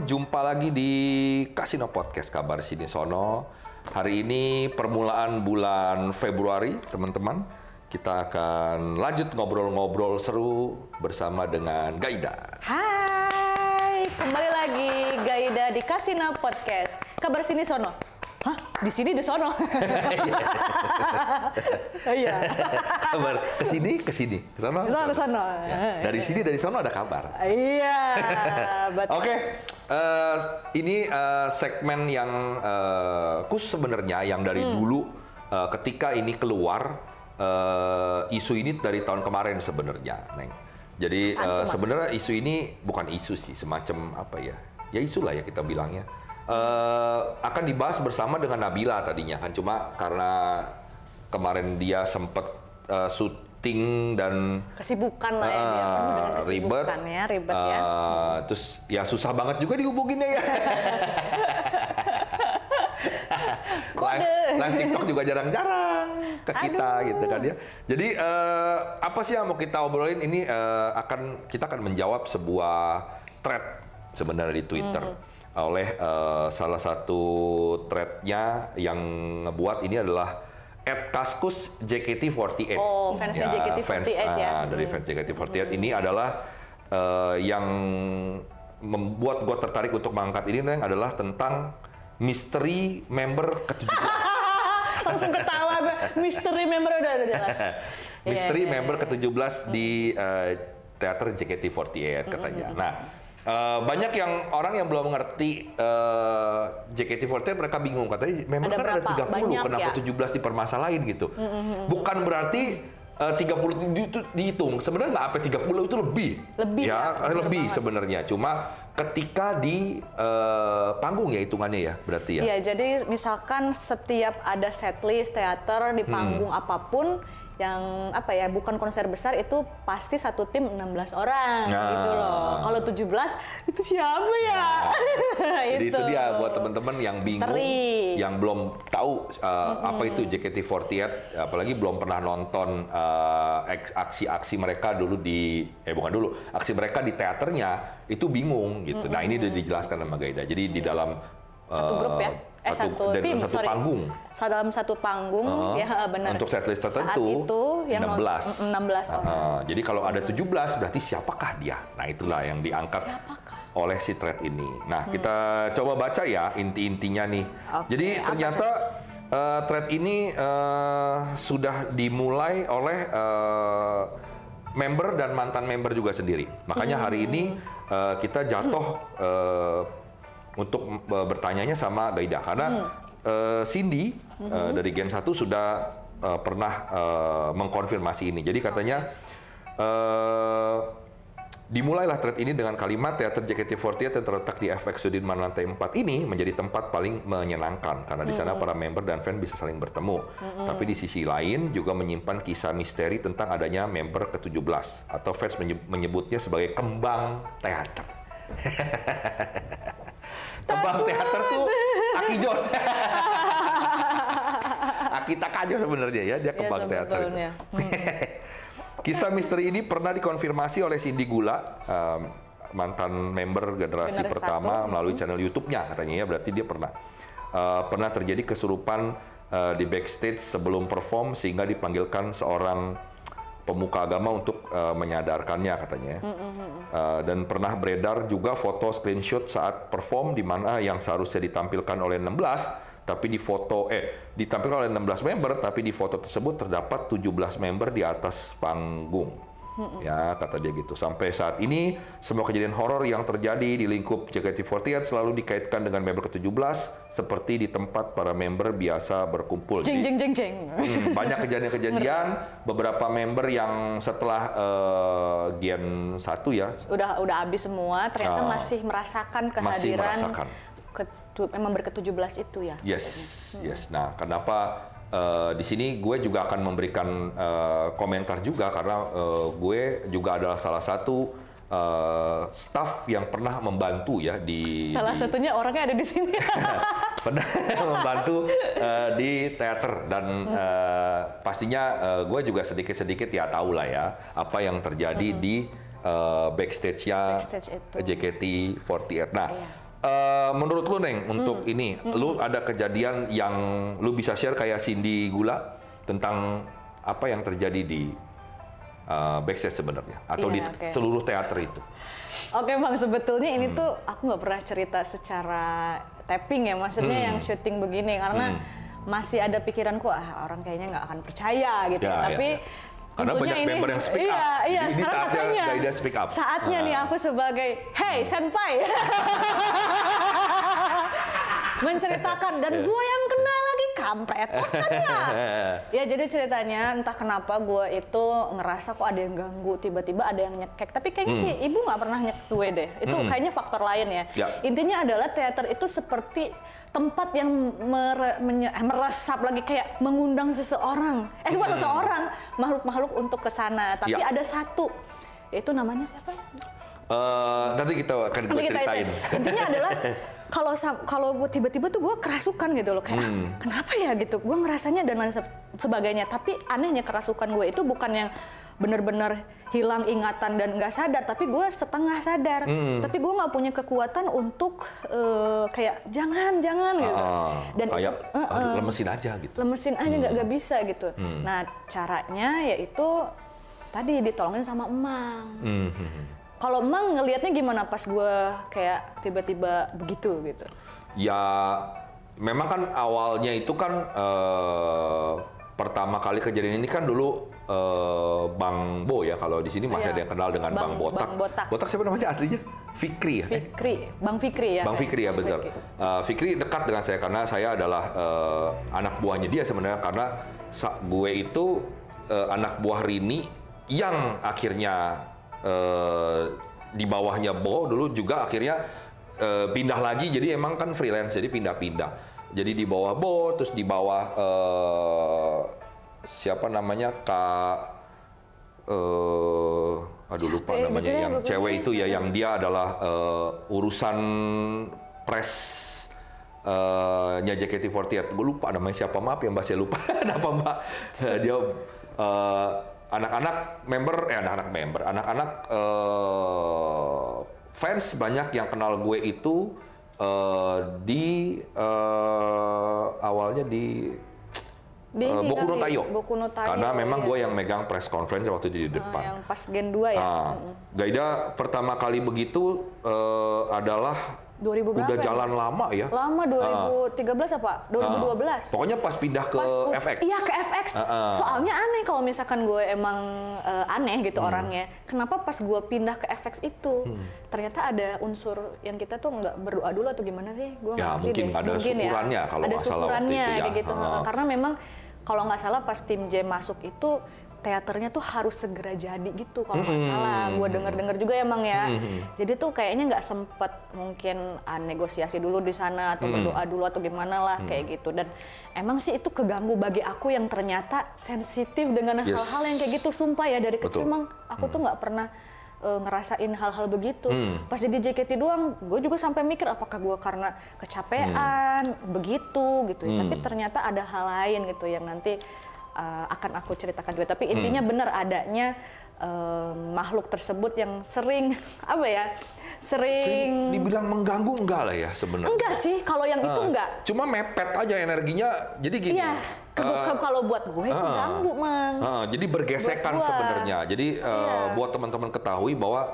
jumpa lagi di Kasino Podcast Kabar Sini Sono. Hari ini permulaan bulan Februari, teman-teman. Kita akan lanjut ngobrol-ngobrol seru bersama dengan Gaida. Hai, kembali lagi Gaida di Kasino Podcast Kabar Sini Sono. Hah? Di sini di sono. Iya. Kabar kesini, ke sono. Ke sono. Ya, dari sini, dari sono ada kabar. Iya. Oke, ini segmen yang khusus sebenarnya yang dari dulu ketika ini keluar isu ini dari tahun kemarin sebenarnya, Neng. Jadi sebenarnya isu ini bukan isu sih, semacam apa ya? Ya isu lah ya kita bilangnya. Akan dibahas bersama dengan Nabila tadinya kan, cuma karena kemarin dia sempat syuting dan kesibukan lah ya, dia penuh dengan kesibukan ribet ya. Terus ya susah banget juga dihubunginnya ya. Live TikTok juga jarang-jarang ke kita gitu kan ya. Jadi apa sih yang mau kita obrolin ini, kita akan menjawab sebuah thread sebenarnya di Twitter. Oleh salah satu threadnya yang ngebuat ini adalah @kaskus JKT48. Oh, fansnya JKT48 ya. Dari fans JKT48 ini adalah yang membuat gue tertarik untuk mengangkat ini, Neng, adalah tentang misteri member ke-17. Langsung ketawa gue, misteri member udah jelas. Misteri member ke-17 di teater JKT48 katanya. Nah, banyak yang orang yang belum mengerti JKT48, mereka bingung, katanya member kan ada 30, kenapa 17 dipermasalahin gitu. Bukan berarti 30 itu dihitung, sebenarnya nggak sampai 30, itu lebih ya lebih sebenarnya. Cuma ketika di panggung ya hitungannya ya berarti ya. Iya, jadi misalkan setiap ada setlist teater di panggung apapun yang apa ya, bukan konser besar, itu pasti satu tim 16 orang gitu loh. Kalau 17 itu siapa ya? Jadi itu dia buat teman-teman yang bingung, yang belum tahu apa itu JKT48, apalagi belum pernah nonton aksi-aksi mereka dulu aksi mereka di teaternya, itu bingung gitu. Nah, ini udah dijelaskan sama Gaida. Jadi di dalam satu grup ya? Dalam satu panggung, ya benar. Untuk setlist tertentu, saat itu yang 16 orang. Jadi kalau ada 17, berarti siapakah dia? Nah, itulah yang diangkat oleh si thread ini. Nah, kita coba baca ya inti-intinya nih. Jadi ternyata thread ini sudah dimulai oleh member dan mantan member juga sendiri. Makanya hari ini kita jatuh untuk bertanyanya sama Gaida, karena Cindy dari Gen 1 sudah pernah mengkonfirmasi ini. Jadi katanya dimulailah thread ini dengan kalimat, teater JKT48 yang terletak di FX Sudirman lantai 4 ini menjadi tempat paling menyenangkan karena di sana para member dan fan bisa saling bertemu. Tapi di sisi lain juga menyimpan kisah misteri tentang adanya member ke-17 atau fans menyebutnya sebagai kembang teater. Kembang teater tuh Akijon. Akita Kajo sebenarnya ya, dia kembang teater itu. Kisah misteri ini pernah dikonfirmasi oleh Cindy Gula, mantan member generasi pertama melalui channel YouTube-nya katanya ya, berarti dia pernah terjadi kesurupan di backstage sebelum perform sehingga dipanggilkan seorang pemuka agama untuk menyadarkannya katanya. Dan pernah beredar juga foto screenshot saat perform di mana yang seharusnya ditampilkan oleh 16, tapi ditampilkan oleh 16 member, tapi di foto tersebut terdapat 17 member di atas panggung. Ya, kata dia gitu. Sampai saat ini, semua kejadian horor yang terjadi di lingkup JKT48 selalu dikaitkan dengan member ke-17, seperti di tempat para member biasa berkumpul. Banyak kejadian-kejadian, beberapa member yang setelah Gen 1 ya. Udah habis semua, ternyata masih merasakan kehadiran member ke-17 itu ya. Yes. Nah, kenapa di sini gue juga akan memberikan komentar juga karena gue juga adalah salah satu staff yang pernah membantu ya satunya orangnya ada di sini. Pernah membantu di teater dan pastinya gue juga sedikit-sedikit ya tahu lah ya apa yang terjadi di backstage-nya JKT48. Nah, Menurut lu Neng, untuk ini, lu ada kejadian yang lu bisa share kayak Cindy Gula tentang apa yang terjadi di backstage sebenarnya, atau di seluruh teater itu? Oke Bang, sebetulnya ini tuh aku nggak pernah cerita secara tapping ya, maksudnya yang syuting begini, karena masih ada pikiranku, orang kayaknya nggak akan percaya gitu. Tapi karena banyak member yang speak up. Iya, ini saatnya Gaida speak up. Saatnya nih aku sebagai, hey senpai, menceritakan, dan gue yang kena lagi, kampret Oscarnya. Ya jadi ceritanya entah kenapa gue itu ngerasa kok ada yang ganggu, tiba-tiba ada yang nyekek. Tapi kayaknya sih ibu nggak pernah nyekek gue deh. Itu kayaknya faktor lain ya. Intinya adalah teater itu seperti tempat yang meresap lagi, kayak mengundang seseorang, bukan seseorang, makhluk-makhluk untuk ke sana. Tapi ada satu, yaitu namanya siapa? Nanti kita akan ceritain. Intinya adalah kalau gue tiba-tiba tuh gue kerasukan gitu loh, kayak kenapa ya gitu, gue ngerasanya dan lain sebagainya. Tapi anehnya kerasukan gue itu bukan yang bener-bener hilang ingatan dan nggak sadar, tapi gue setengah sadar. Tapi gue nggak punya kekuatan untuk kayak jangan gitu. Dan kayak lemesin aja gitu. Lemesin aja nggak bisa gitu. Nah caranya yaitu tadi ditolongin sama emang. Kalau emang ngelihatnya gimana pas gue kayak tiba-tiba begitu gitu? Ya memang kan awalnya itu kan pertama kali kejadian ini kan dulu Bang Bo ya, kalau di sini masih ada yang kenal dengan Bang Botak. Botak siapa namanya aslinya? Fikri ya? Bang Fikri ya. Bang Fikri ya, betul. Fikri dekat dengan saya karena saya adalah anak buahnya dia sebenarnya, karena gue itu anak buah Rini yang akhirnya di bawahnya Bo dulu juga akhirnya pindah lagi, jadi emang kan freelance, jadi pindah-pindah. Jadi di bawah Bo, terus di bawah siapa namanya aduh lupa namanya, yang cewek itu ya, yang dia adalah urusan press nya JKT48. Gue lupa namanya siapa, maaf ya Mbak, saya lupa nama Mbak. Dia anak-anak fans banyak yang kenal gue itu di awalnya di Boku no Tayo. Karena memang gue yang megang press conference waktu di depan. Yang pas Gen 2 ya. Gaida pertama kali begitu adalah 2000 berapa? Udah jalan lama ya. Lama, 2013 apa? 2012. Pokoknya pas pindah ke FX. Iya, ke FX. Soalnya aneh kalau misalkan gue emang aneh gitu orangnya. Kenapa pas gue pindah ke FX itu ternyata ada unsur yang kita tuh nggak berdoa dulu atau gimana sih? Gue ya mungkin ada syukurannya ya. Kalau nggak salah waktu itu ya. Kayak gitu. Karena memang kalau nggak salah pas tim J masuk itu teaternya tuh harus segera jadi gitu kalau nggak salah. Gue denger juga emang ya. Jadi tuh kayaknya nggak sempet mungkin negosiasi dulu di sana atau berdoa dulu atau gimana lah kayak gitu. Dan emang sih itu keganggu bagi aku yang ternyata sensitif dengan hal-hal yang kayak gitu. Sumpah ya dari kecil emang aku tuh nggak pernah ngerasain hal-hal begitu. Pas di JKT doang, gue juga sampai mikir apakah gue karena kecapean begitu gitu. Tapi ternyata ada hal lain gitu yang nanti akan aku ceritakan juga. Tapi intinya benar adanya makhluk tersebut yang sering sering dibilang mengganggu enggak lah ya sebenarnya. Enggak sih, kalau yang itu enggak. Cuma mepet aja energinya. Jadi gini. Iya. Kalau buat gue itu ganggu, Mang. Jadi bergesekan sebenarnya. Jadi buat teman-teman ketahui bahwa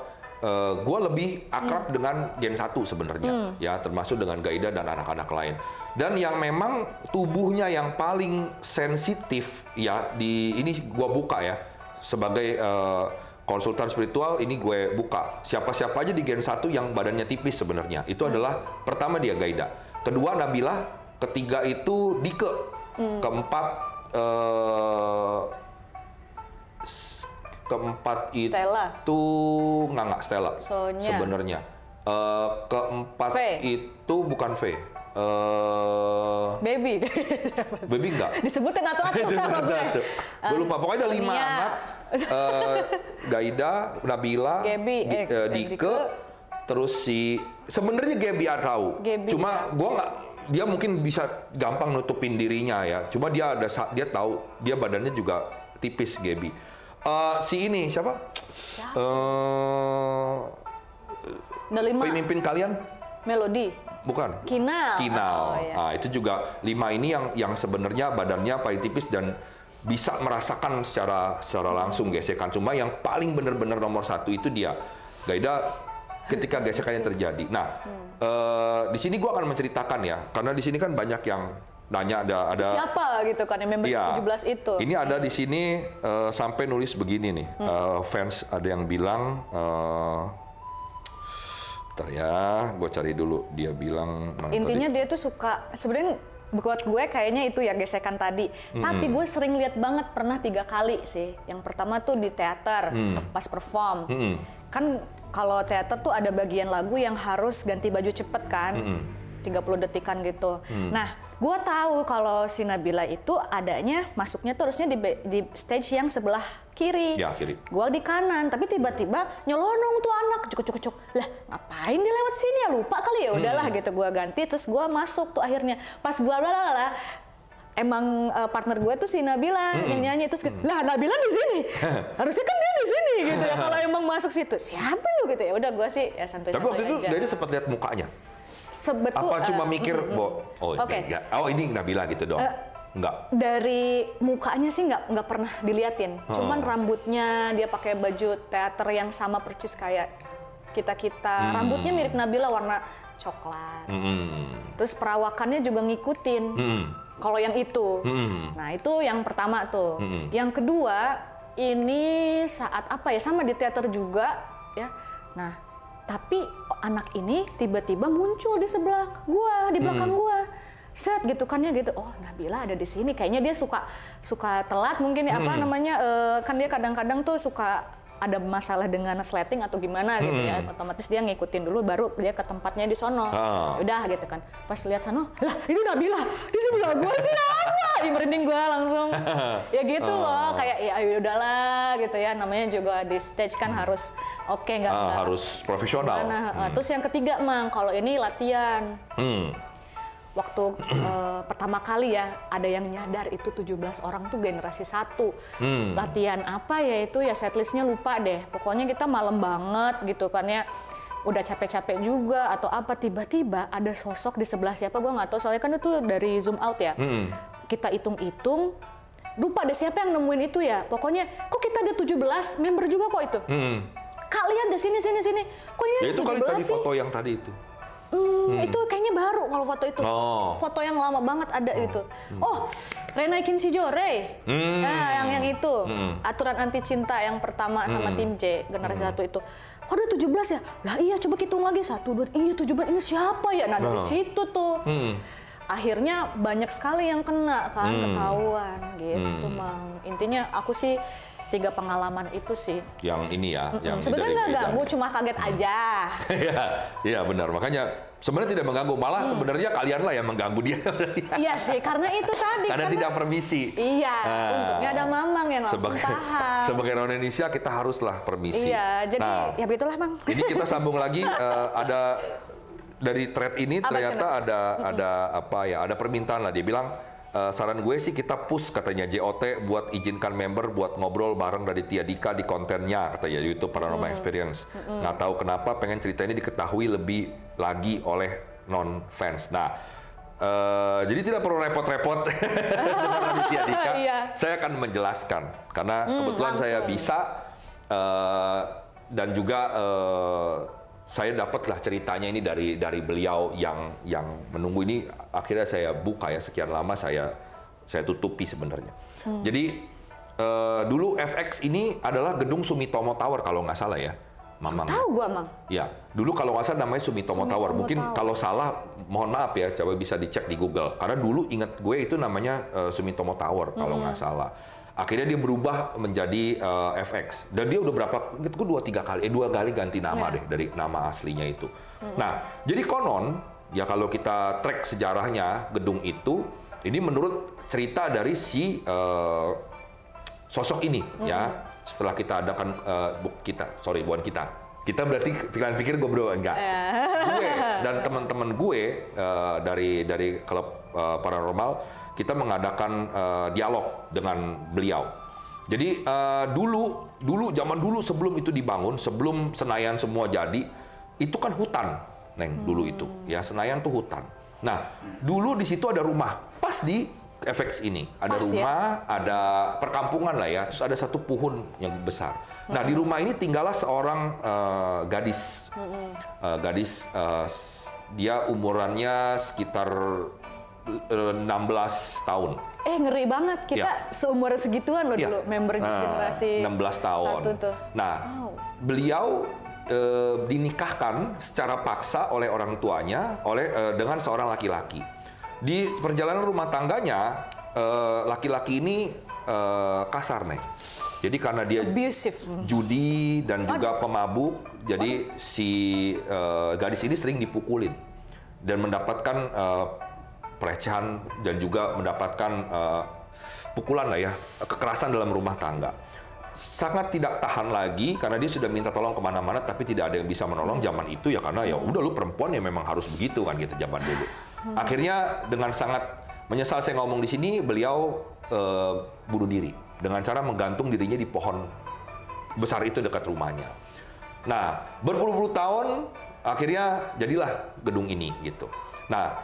gue lebih akrab dengan Gen 1 sebenarnya, ya termasuk dengan Gaida dan anak-anak lain. Dan yang memang tubuhnya yang paling sensitif ya di ini gue buka ya sebagai konsultan spiritual, ini gue buka siapa-siapa aja di Gen 1 yang badannya tipis sebenarnya. Itu adalah pertama dia Gaida, kedua Nabila, ketiga itu Dike, keempat Stella. itu nggak Stella sebenarnya. Keempat itu bukan V. Baby enggak. Disebutin atau gue lupa. Pokoknya ada 5 anak. Gaida, Nabila, Dike, terus sebenarnya Gaby tahu. Cuma gue nggak. Dia mungkin bisa gampang nutupin dirinya ya. Cuma dia tahu dia badannya juga tipis Gaby. Si ini siapa? Pemimpin kalian Melodi. Bukan. Kinal. Kinal. Oh, iya. Nah, itu juga 5 ini yang sebenarnya badannya paling tipis dan bisa merasakan secara langsung gesekan. Cuma yang paling benar-benar nomor 1 itu dia. Gaida ketika gesekannya terjadi. Nah, di sini gua akan menceritakan ya, karena di sini kan banyak yang nanya ada siapa gitu kan yang member ya, 17 itu. Ini ada di sini sampai nulis begini nih. Fans ada yang bilang bentar ya, gue cari dulu. Dia bilang intinya tadi? Dia tuh suka sebenarnya buat gue kayaknya itu ya gesekan tadi. Tapi gue sering lihat banget, pernah 3 kali sih. Yang pertama tuh di teater pas perform. Kan kalau teater tuh ada bagian lagu yang harus ganti baju cepet kan. 30 detikan gitu. Nah, gue tahu kalau si Nabila itu adanya masuknya tuh harusnya di stage yang sebelah kiri. Ya, kiri. Gue di kanan, tapi tiba-tiba nyelonong tuh anak, cuk. Lah, ngapain dia lewat sini ya? Lupa kali ya. Udahlah gitu, gue ganti terus gue masuk tuh akhirnya. Pas gue emang partner gue tuh si Nabila yang nyanyi, terus lah Nabila di sini. Harusnya kan dia di sini gitu ya. Kalau emang masuk situ, siapa lu gitu ya? Udah gue sih ya santuy-santuy aja. Tapi waktu itu dia sempat lihat mukanya. Apa cuma mikir, ini Nabila gitu dong? Enggak. Dari mukanya sih nggak pernah diliatin. Cuman rambutnya dia pakai baju teater yang sama persis kayak kita. Rambutnya mirip Nabila warna coklat. Terus perawakannya juga ngikutin. Kalau yang itu. Nah, itu yang pertama tuh. Yang kedua, ini saat apa ya? Sama di teater juga ya. Nah, tapi anak ini tiba-tiba muncul di sebelah gua, di belakang gua. Set gitu kan ya gitu. Oh, Nabila ada di sini. Kayaknya dia suka telat mungkin ya, apa namanya? Kan dia kadang-kadang tuh suka ada masalah dengan sleting atau gimana gitu ya. Otomatis dia ngikutin dulu baru dia ke tempatnya di sono. Udah gitu kan. Pas lihat sono, lah ini Nabila di sebelah gua siapa? Merinding gua langsung. Ya gitu loh, kayak ya udahlah gitu ya. Namanya juga di stage kan harus nggak harus profesional. Terus yang ketiga, Mang, kalau ini latihan. Waktu pertama kali ya ada yang nyadar itu 17 orang tuh generasi 1. Latihan apa ya itu ya, setlistnya lupa deh. Pokoknya kita malam banget gitu kan ya. Udah capek-capek juga atau apa, tiba-tiba ada sosok di sebelah siapa gue nggak tahu, soalnya kan itu dari zoom out ya. Kita hitung-hitung, lupa deh siapa yang nemuin itu ya. Pokoknya kok kita ada 17 member juga kok itu. Kak lihat deh sini. Kok ini ya itu 17 kali tadi sih? foto yang tadi itu. Itu kayaknya baru kalau foto itu. Foto yang lama banget ada itu. Oh, Renaikin si Jore. Nah, yang itu. Aturan anti cinta yang pertama sama tim C, generasi 1 itu. Kok ada 17 ya? Lah iya, coba hitung lagi. 1, 2, iya 17, ini siapa ya? Nah, dari situ tuh. Akhirnya banyak sekali yang kena kan, ketahuan gitu, Mang. Intinya aku sih 3 pengalaman itu sih. Yang ini ya, yang sebenarnya nggak ganggu, cuma kaget aja. Iya benar. Makanya sebenarnya tidak mengganggu, malah sebenarnya kalianlah yang mengganggu dia. Iya sih, karena itu tadi. Karena tidak permisi. Iya, untungnya ada Mamang yang langsung paham. Sebagai orang Indonesia kita haruslah permisi. Iya, jadi ya begitulah, Mang. Ini kita sambung lagi, ada dari thread ini ternyata ada permintaan lah, dia bilang. Saran gue sih kita push katanya JOT buat izinkan member buat ngobrol bareng dari Tia Dika di kontennya katanya YouTube Paranormal Experience. Nggak tahu kenapa pengen cerita ini diketahui lebih lagi oleh non fans. Nah, jadi tidak perlu repot-repot dengan Tia Dika. Saya akan menjelaskan karena kebetulan saya bisa dan juga saya dapatlah ceritanya ini dari beliau yang menunggu ini. Akhirnya saya buka ya, sekian lama saya tutupi sebenarnya. Jadi dulu FX ini adalah gedung Sumitomo Tower kalau nggak salah ya, Mamang. Tahu gua, Mang. Ya, dulu kalau nggak salah namanya Sumitomo Tower. Mungkin kalau salah mohon maaf ya, coba bisa dicek di Google. Karena dulu ingat gue itu namanya Sumitomo Tower kalau nggak salah. Akhirnya dia berubah menjadi FX. Dan dia udah berapa, ingat gue 2 kali ganti nama deh dari nama aslinya itu. Nah, jadi konon, ya kalau kita track sejarahnya gedung itu, ini menurut cerita dari si sosok ini ya. Setelah kita adakan, bukan kita. Kita berarti pikir gue berdua, enggak. Gue dan teman-teman gue dari klub paranormal, kita mengadakan dialog dengan beliau. Jadi zaman dulu sebelum itu dibangun, sebelum Senayan semua jadi, itu kan hutan. Neng, dulu itu. Ya, Senayan tuh hutan. Nah, dulu di situ ada rumah. Pas di FX ini. Ada rumah, ada perkampungan lah ya. Terus ada satu pohon yang besar. Nah, di rumah ini tinggallah seorang gadis. Dia umurannya sekitar 16 tahun. Ngeri banget, kita seumuran segituan loh dulu, member generasi 16 tahun. Nah, beliau dinikahkan secara paksa oleh orang tuanya dengan seorang laki-laki. Di perjalanan rumah tangganya, laki-laki ini kasar, Nek. Jadi karena dia abusive, judi dan juga pemabuk, jadi si gadis ini sering dipukulin dan mendapatkan pelecehan dan juga mendapatkan pukulan lah ya, kekerasan dalam rumah tangga. Sangat tidak tahan lagi karena dia sudah minta tolong kemana-mana tapi tidak ada yang bisa menolong zaman itu ya, karena ya udah lu perempuan ya memang harus begitu kan gitu zaman dulu. Akhirnya dengan sangat menyesal saya ngomong di sini, beliau bunuh diri dengan cara menggantung dirinya di pohon besar itu dekat rumahnya. Nah, berpuluh-puluh tahun akhirnya jadilah gedung ini gitu. Nah,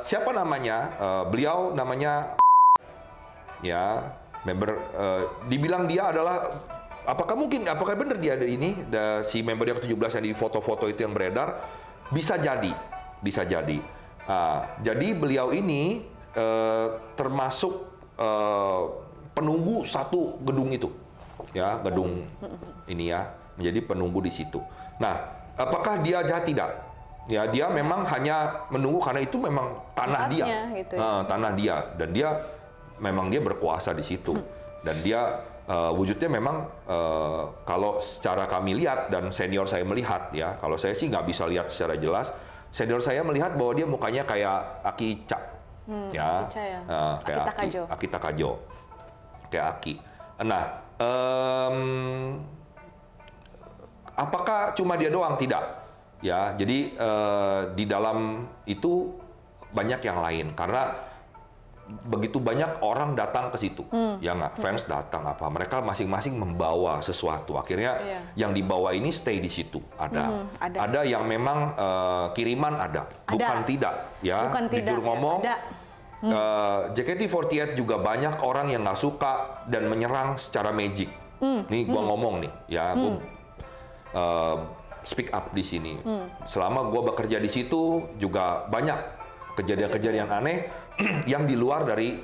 siapa namanya? Beliau namanya ya, member. Dibilang dia adalah, apakah benar dia ada ini, si member yang ke-17 yang di foto-foto itu yang beredar? Bisa jadi. Jadi beliau ini termasuk penunggu satu gedung itu, ya, gedung ini ya, menjadi penunggu di situ. Nah, apakah dia jahat? Tidak. Ya, dia memang hanya menunggu karena itu memang tanah dia, gitu ya. Tanah dia, dan dia memang dia berkuasa di situ, dan dia wujudnya memang kalau secara kami lihat dan senior saya melihat ya, kalau saya sih nggak bisa lihat secara jelas, senior saya melihat bahwa dia mukanya kayak Aki Ica, ya, kayak Aki Takajo, kayak Aki. Nah, apakah cuma dia doang? Tidak. Ya, jadi di dalam itu banyak yang lain karena begitu banyak orang datang ke situ, ya nggak, fans datang apa, mereka masing-masing membawa sesuatu. Akhirnya yang dibawa ini stay di situ. Ada yang memang kiriman bukan tidak, ya. Bukan jujur tidak, ngomong. JKT48 juga banyak orang yang nggak suka dan menyerang secara magic. Nih gua ngomong nih, ya, gua speak up di sini. Selama gue bekerja di situ juga banyak kejadian-kejadian aneh yang di luar dari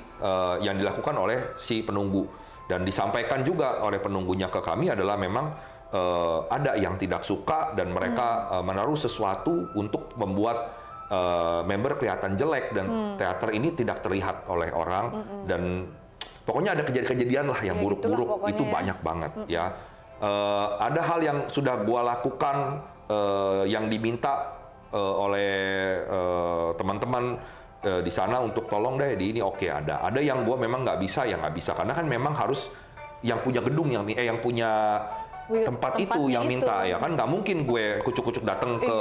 yang dilakukan oleh si penunggu, dan disampaikan juga oleh penunggunya ke kami adalah memang ada yang tidak suka dan mereka menaruh sesuatu untuk membuat member kelihatan jelek dan teater ini tidak terlihat oleh orang, dan pokoknya ada kejadian-kejadian lah yang buruk-buruk itu banyak banget ya. Ada hal yang sudah gua lakukan yang diminta oleh teman-teman di sana untuk tolong deh di ini, oke, ada yang gua memang nggak bisa karena kan memang harus yang punya gedung yang punya tempat itu yang minta ya kan, nggak mungkin gue kucuk-kucuk datang ke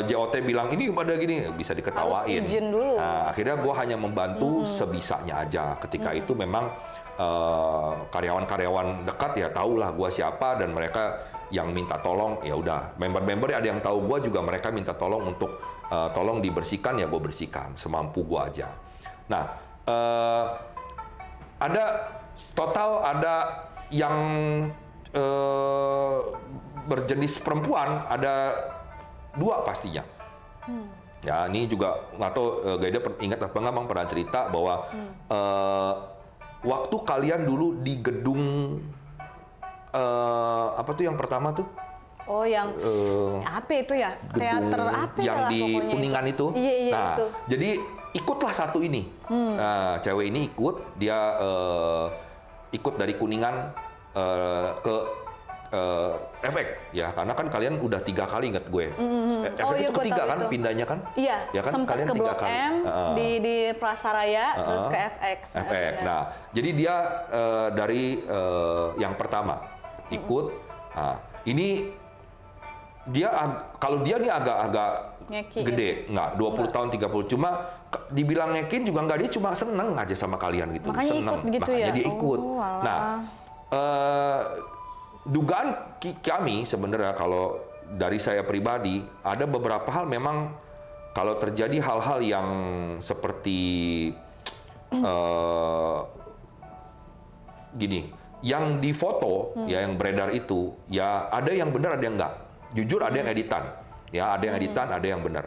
JOT bilang ini pada gini, bisa diketawain. Harus izin dulu. Nah, akhirnya gue hanya membantu sebisanya aja. Ketika itu memang karyawan-karyawan dekat ya tahulah gue siapa, dan mereka yang minta tolong ya udah, member-member ada yang tahu gue juga, mereka minta tolong untuk tolong dibersihkan ya gue bersihkan semampu gue aja. Nah, ada yang berjenis perempuan ada 2 pastinya. Ya, ini juga nggak tahu Gaida ingat apa nggak, Bang, pernah cerita bahwa waktu kalian dulu di gedung apa tuh yang pertama tuh? Oh, yang apa itu ya? Teater apa yang di Kuningan itu? Iya, nah, itu. jadi ikutlah satu ini. Nah, cewek ini dia ikut dari Kuningan ke efek ya, karena kan kalian udah 3 kali, ingat gue. Efek itu ketiga kan itu. Pindahnya kan? Iya, ya kan, sempat kalian ke Blok M di Prasaraya terus ke FX. Nah, jadi dia dari yang pertama ikut. Nah, ini dia kalau dia nih agak gede, nggak 20 tahun 30, cuma dibilang ngekin juga nggak, dia cuma seneng aja sama kalian gitu. Makanya seneng, ikut gitu makanya ya? dia ikut. Nah, dugaan kami sebenarnya kalau dari saya pribadi ada beberapa hal memang kalau terjadi hal-hal yang seperti gini, yang difoto ya yang beredar itu ya ada yang benar ada yang enggak. Jujur ada yang editan, ya ada yang editan ada yang benar.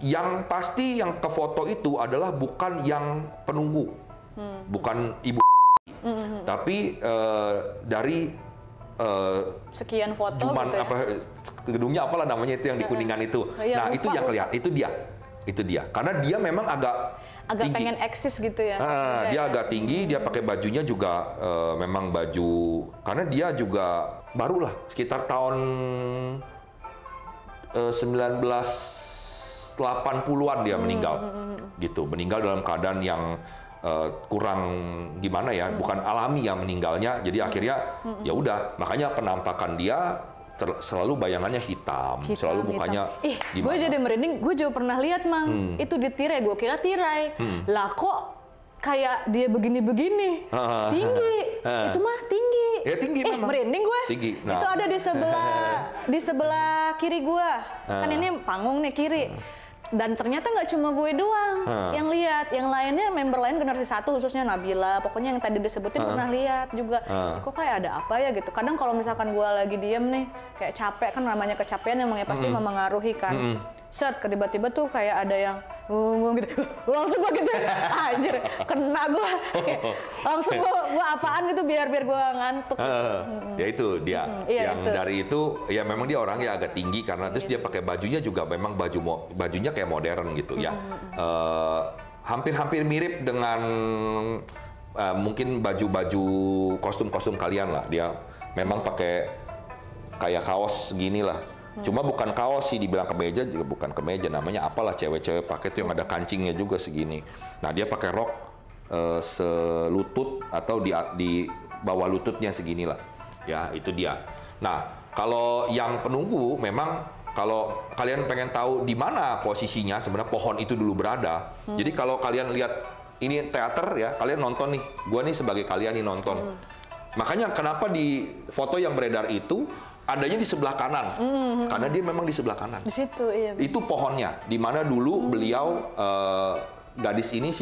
Yang pasti yang ke foto itu adalah bukan yang penunggu, bukan ibu, tapi dari sekian foto cuman gitu ya? apa gedungnya apalah namanya itu yang di Kuningan itu. Ya, nah itu yang kelihatan, itu dia. Karena dia memang agak tinggi. pengen eksis gitu ya. Dia agak tinggi, dia pakai bajunya juga memang baju karena dia juga barulah sekitar tahun 1980-an dia meninggal. Gitu, meninggal dalam keadaan yang kurang gimana ya, bukan alami yang meninggalnya. Jadi akhirnya ya udah, makanya penampakan dia selalu bayangannya hitam selalu mukanya. Gue jadi merinding, gue juga pernah lihat Mang, itu di tirai, gue kira tirai. Lah kok kayak dia begini-begini, tinggi, itu mah tinggi. Ya tinggi memang. Merinding gue. Tinggi. Nah. Itu ada di sebelah kiri gue. Kan ini panggung nih kiri. Dan ternyata nggak cuma gue doang yang lihat, yang lainnya member lain generasi 1 khususnya Nabila, pokoknya yang tadi disebutin pernah lihat juga. Kok kayak ada apa ya gitu. Kadang kalau misalkan gue lagi diem nih, kayak capek kan namanya kecapean emang ya pasti memengaruhi kan. Set, tiba-tiba tuh kayak ada yang gitu, langsung gue gitu, anjir, kena gue, langsung gue apaan gitu biar gue ngantuk. Ya itu dia, yang itu. dari itu ya memang dia orangnya agak tinggi karena terus dia pakai bajunya juga memang bajunya kayak modern gitu ya, hampir-hampir mirip dengan mungkin baju-baju kostum-kostum kalian lah. Dia memang pakai kayak kaos segini lah. Cuma bukan kaos sih, dibilang kemeja juga bukan kemeja, namanya apalah cewek-cewek pakai tuh yang ada kancingnya juga segini. Nah dia pakai rok selutut atau di bawah lututnya segini lah, ya itu dia. Nah kalau yang penunggu memang kalau kalian pengen tahu di mana posisinya sebenarnya pohon itu dulu berada. Jadi kalau kalian lihat ini teater ya, kalian nonton nih, gua nih sebagai kalian nih nonton. Makanya kenapa di foto yang beredar itu adanya di sebelah kanan, karena dia memang di sebelah kanan. Di situ, iya. Itu pohonnya, di mana dulu beliau gadis ini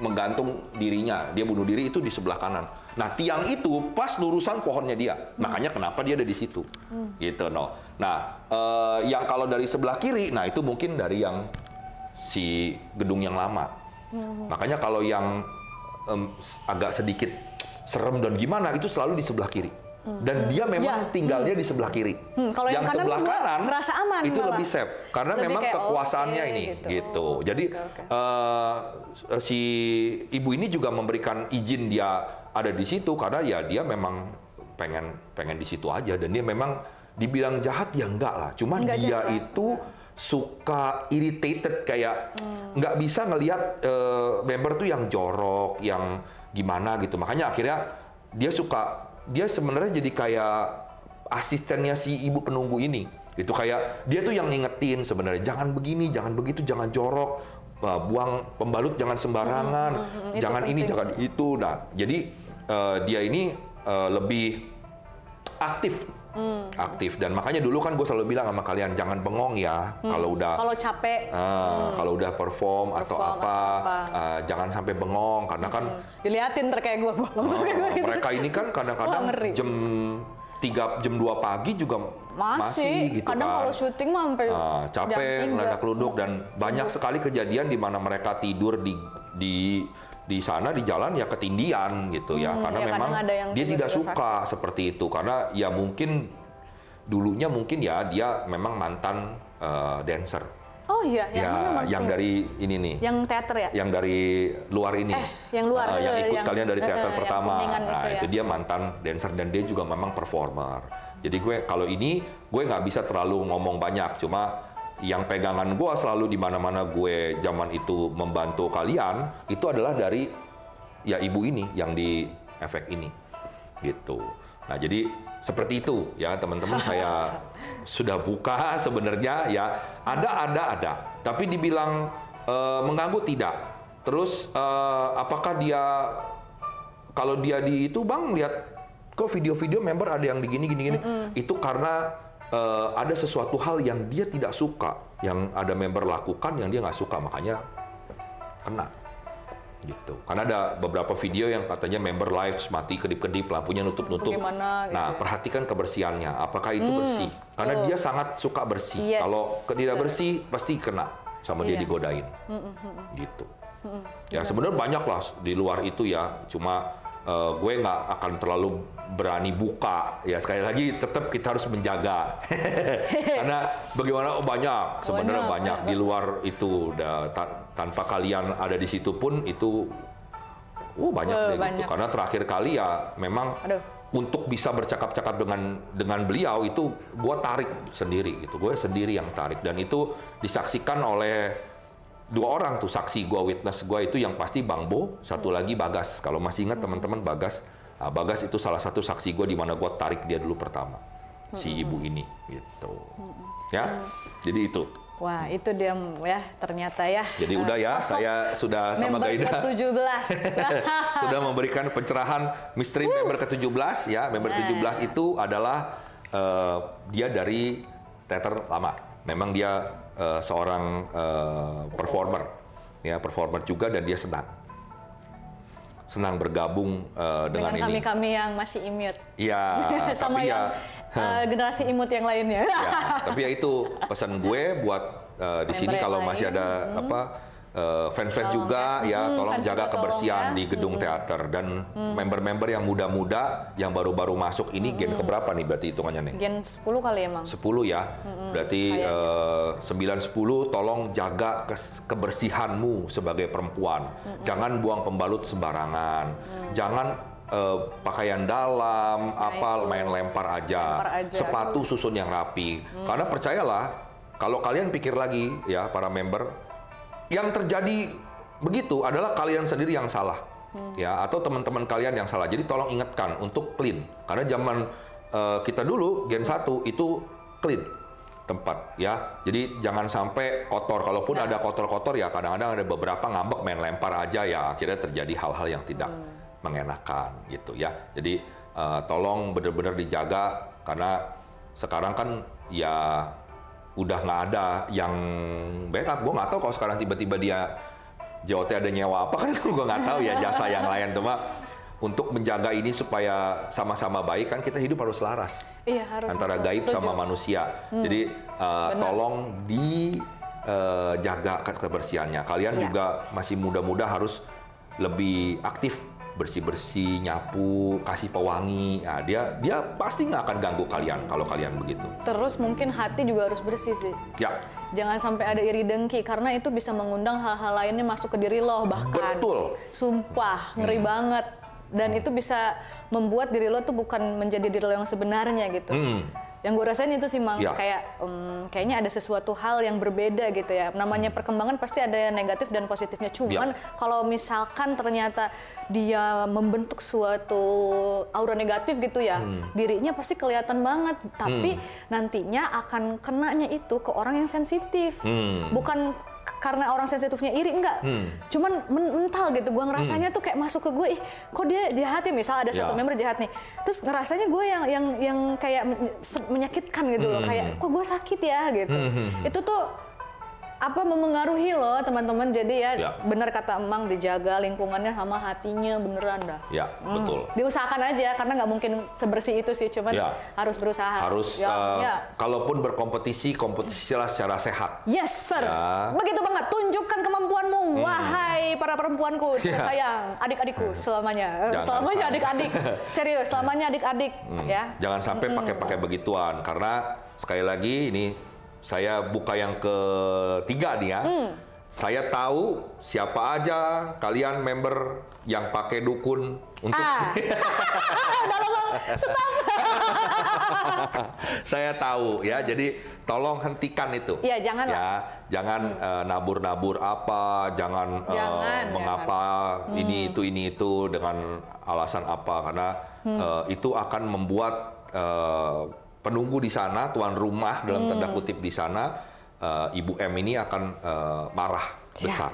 menggantung dirinya, dia bunuh diri itu di sebelah kanan. Nah tiang itu pas lurusan pohonnya dia, makanya kenapa dia ada di situ, gitu no. Nah yang kalau dari sebelah kiri, nah itu mungkin dari yang si gedung yang lama. Makanya kalau yang agak sedikit serem dan gimana itu selalu di sebelah kiri. Dan dia memang tinggalnya di sebelah kiri. Kalau yang sebelah kanan merasa aman itu malah. lebih safe karena Lebih memang kayak, kekuasaannya ini gitu. Jadi si ibu ini juga memberikan izin dia ada di situ karena ya dia memang pengen di situ aja, dan dia memang dibilang jahat ya enggak lah. Cuman dia jahat. Itu suka irritated kayak nggak bisa ngelihat member tuh yang jorok, yang gimana gitu. Makanya akhirnya dia sebenarnya jadi kayak asistennya si ibu penunggu ini. Itu kayak dia tuh yang ngingetin sebenarnya, jangan begini, jangan begitu, jangan jorok, buang pembalut jangan sembarangan, jangan ini, jangan itu. Nah, jadi dia ini lebih aktif. Aktif, dan makanya dulu kan gue selalu bilang sama kalian jangan bengong ya kalau capek, kalau udah perform atau apa. Jangan sampai bengong karena kan diliatin terkayak gue mereka ini kan kadang-kadang jam 2 pagi juga masih gitu kadang kan. Kalau syuting mah sampai capek, ngeledak keluduk, dan banyak sekali kejadian di mana mereka tidur di sana di jalan ya ketindian gitu ya, karena ya, memang dia tidak suka seperti itu karena ya mungkin dulunya ya dia memang mantan dancer. Oh iya, yang dari ini nih. Yang teater ya? Yang dari luar ini. Yang luar. Yang ikut kalian dari teater pertama. Nah, itu dia mantan dancer dan dia juga memang performer. Jadi kalau ini gue nggak bisa terlalu ngomong banyak, cuma yang pegangan gue selalu di mana-mana gue zaman itu membantu kalian itu adalah dari ya ibu ini yang di efek ini gitu. Nah jadi seperti itu ya teman-teman. Saya sudah buka sebenarnya ya, ada tapi dibilang mengganggu tidak. Terus apakah dia kalau dia di itu bang lihat kok video-video member ada yang gini. Itu karena ada sesuatu hal yang dia tidak suka, yang ada member lakukan yang dia nggak suka, makanya kena. Gitu. Karena ada beberapa video yang katanya member live mati kedip-kedip, lampunya nutup-nutup. Gitu Nah, perhatikan kebersihannya. Apakah itu bersih? Karena dia sangat suka bersih. Yes. Kalau tidak bersih, pasti kena sama dia digodain. Gitu. Ya sebenarnya banyak lah di luar itu ya. Cuma gue nggak akan terlalu berani buka. Ya sekali lagi tetap kita harus menjaga. Karena bagaimana banyak sebenarnya banyak di luar itu. Tanpa kalian ada di situ pun itu banyak deh gitu. Karena terakhir kali ya memang untuk bisa bercakap-cakap dengan beliau itu gue tarik sendiri gitu. Gue sendiri yang tarik dan itu disaksikan oleh 2 orang tuh saksi gue, witness gue itu yang pasti Bang Bo, satu lagi Bagas. Kalau masih ingat teman-teman Bagas, Bagas itu salah satu saksi gue di mana gue tarik dia dulu pertama, si ibu ini gitu. Ya, jadi itu. Wah, itu dia ya ternyata ya. Jadi udah ya, saya sudah sama Gaida ke-17 sudah memberikan pencerahan misteri member ke-17 ya. Member 17 itu adalah dia dari teater lama. Memang dia seorang performer juga dan dia senang bergabung dengan ini. Kami yang masih imut. Iya, sama tapi yang generasi imut yang lainnya. Ya, tapi ya itu pesan gue buat di sini kalau masih ada fans-fans juga ya tolong jaga kebersihan di gedung teater dan member-member yang muda-muda yang baru-baru masuk ini gen keberapa nih berarti hitungannya nih? Gen 10 kali emang. 10 ya. Berarti 9-10 tolong jaga kebersihanmu sebagai perempuan. Jangan buang pembalut sembarangan. Jangan pakaian dalam, main lempar aja. Sepatu susun yang rapi. Karena percayalah, kalau kalian pikir lagi ya para member, yang terjadi begitu adalah kalian sendiri yang salah. Ya, atau teman-teman kalian yang salah. Jadi tolong ingatkan untuk clean. Karena zaman kita dulu Gen 1 itu clean tempat ya. Jadi jangan sampai kotor. Kalaupun ada kotor-kotor ya kadang-kadang ada beberapa ngambek main lempar aja ya akhirnya terjadi hal-hal yang tidak mengenakan gitu ya. Jadi tolong benar-benar dijaga karena sekarang kan ya udah nggak ada yang backup. Gue nggak tahu kalau sekarang tiba-tiba dia JOT ada nyewa apa kan gue nggak tahu ya jasa yang lain. Cuma untuk menjaga ini supaya sama-sama baik kan kita hidup harus selaras antara gaib sama manusia. Jadi tolong dijaga kebersihannya. Kalian juga masih muda-muda harus lebih aktif bersih-bersih, nyapu, kasih pewangi. Nah, dia pasti nggak akan ganggu kalian kalau kalian begitu. Terus mungkin hati juga harus bersih sih. Ya. Jangan sampai ada iri dengki karena itu bisa mengundang hal-hal lainnya masuk ke diri lo bahkan. Betul. Sumpah, ngeri banget. Dan itu bisa membuat diri lo tuh bukan menjadi diri lo yang sebenarnya gitu. Yang gue rasain itu sih Mang, kayaknya ada sesuatu hal yang berbeda gitu ya. Namanya perkembangan pasti ada yang negatif dan positifnya. Cuman kalau misalkan ternyata dia membentuk suatu aura negatif gitu ya, dirinya pasti kelihatan banget. Tapi nantinya akan kenanya itu ke orang yang sensitif. Bukan karena orang sensitifnya iri, enggak. Cuman mental gitu, gue ngerasanya tuh kayak masuk ke gue, kok dia jahatin, misal ada satu member jahat nih, terus ngerasanya gue yang kayak menyakitkan gitu loh, kayak kok gue sakit ya gitu. Itu tuh memengaruhi loh teman-teman. Jadi ya benar kata Emang, dijaga lingkungannya sama hatinya beneran dah. Ya, betul. Diusahakan aja karena nggak mungkin sebersih itu sih, cuman harus berusaha. Harus kalaupun berkompetisi, kompetisilah secara sehat. Yes, sir. Begitu banget. Tunjukkan kemampuanmu, wahai para perempuanku, sayang, adik-adikku selamanya. Selamanya adik-adik. Serius, selamanya adik-adik ya. Jangan sampai pakai begituan karena sekali lagi ini saya buka yang ketiga nih ya. Saya tahu siapa aja kalian member yang pakai dukun untuk saya tahu ya. Jadi tolong hentikan itu. Iya, jangan jangan nabur-nabur apa, jangan mengapa ini itu dengan alasan apa karena itu akan membuat penunggu di sana, tuan rumah dalam tanda kutip di sana, Ibu M ini akan marah besar,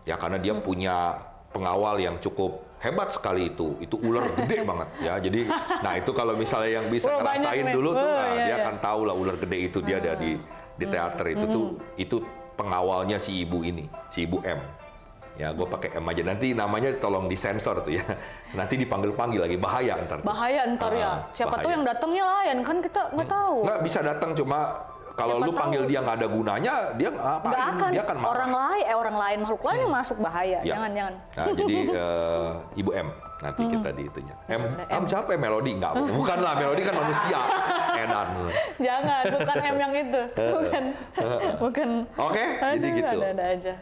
ya karena dia punya pengawal yang cukup hebat sekali itu ular gede banget ya. Jadi, nah itu kalau misalnya yang bisa ngerasain dulu tuh, dia akan tahu lah ular gede itu dia ada di teater itu pengawalnya si ibu ini, si ibu M. Ya, gue pakai M aja. Nanti namanya tolong disensor tuh ya. Nanti dipanggil-panggil lagi, bahaya ntar. Bahaya ntar ya. Siapa tahu yang datangnya lain, kan kita nggak tahu. Nggak bisa datang, cuma kalau lu panggil dia nggak ada gunanya, dia ngapain? Dia akan marah. Orang lain makhluk lain yang masuk bahaya. Ya. Jangan. Nah, jadi Ibu M nanti kita di itunya. M siapa ya? Melody? Nggak, bukan lah. Melody kan manusia. Enan. Jangan, bukan M yang itu. Bukan. Oke, jadi gitu. Ada aja.